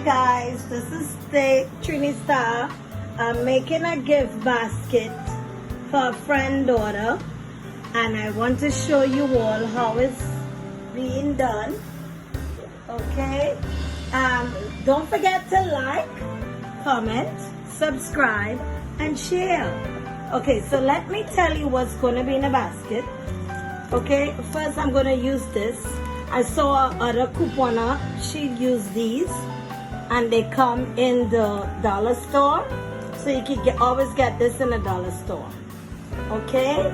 guys, this is Trini Star. I'm making a gift basket for a friend daughter, and I want to show you all how it's being done. Okay, don't forget to like, comment, subscribe, and share. Okay, so let me tell you what's going to be in the basket. Okay, first I'm going to use this. I saw other couponer, she'd use these, and they come in the dollar store, so you can always get this in a dollar store. Okay,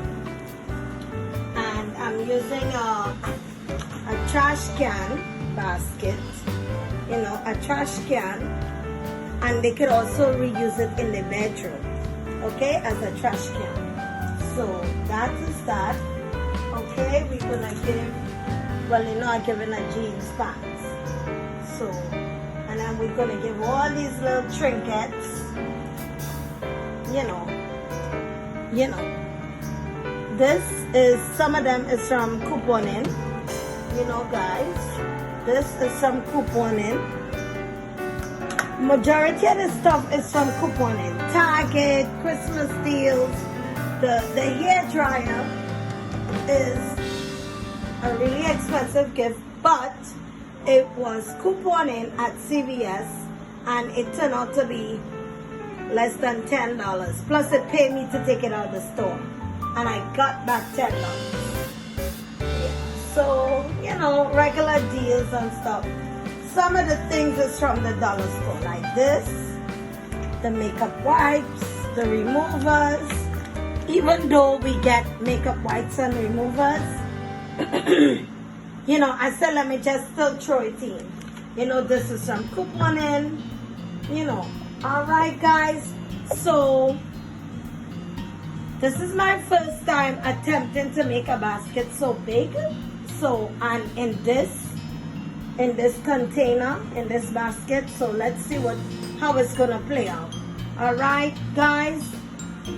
and I'm using a trash can basket, you know, a trash can, and they could also reuse it in the bedroom, okay, as a trash can. So that is that. Okay, we're gonna give, well, you know, I'm giving a jeans pants. So, and then we're gonna give all these little trinkets, you know. This is, some of them is from couponing, you know, guys. This is some couponing. Majority of the stuff is from couponing. Target, Christmas deals, the hair dryer is a really expensive gift, but it was couponing at CVS and it turned out to be less than $10. Plus it paid me to take it out of the store, and I got back $10. Yeah. So, you know, regular deals and stuff. Some of the things is from the dollar store, like this, the makeup wipes, the removers. Even though we get makeup wipes and removers, you know, I said let me just still throw it in. You know, this is some couponing, you know. Alright guys, so this is my first time attempting to make a basket so big. So, and in this container, in this basket, so let's see how it's gonna play out. Alright guys,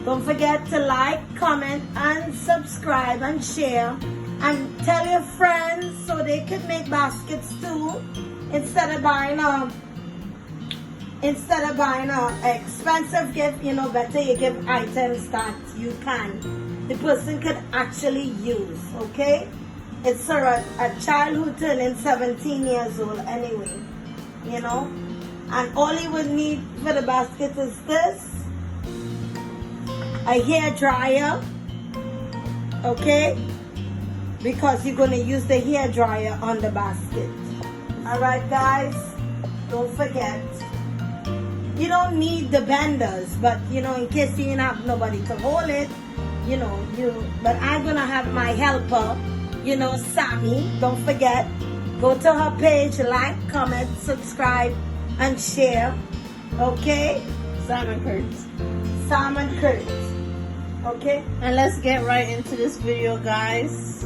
don't forget to like, comment, and subscribe and share, and tell your friends so they can make baskets too. Instead of buying a expensive gift, you know, better you give items that the person could actually use. Okay, it's for a child who turning 17 years old anyway, you know. And all you would need for the basket is this, a hair dryer, okay, because you're going to use the hair dryer on the basket. Alright guys, don't forget, you don't need the benders, but you know, in case you didn't have nobody to hold it, you know, but I'm going to have my helper, you know, Sammy. Don't forget, go to her page, like, comment, subscribe, and share. Okay, Simon Kurtz. Okay, and let's get right into this video, guys.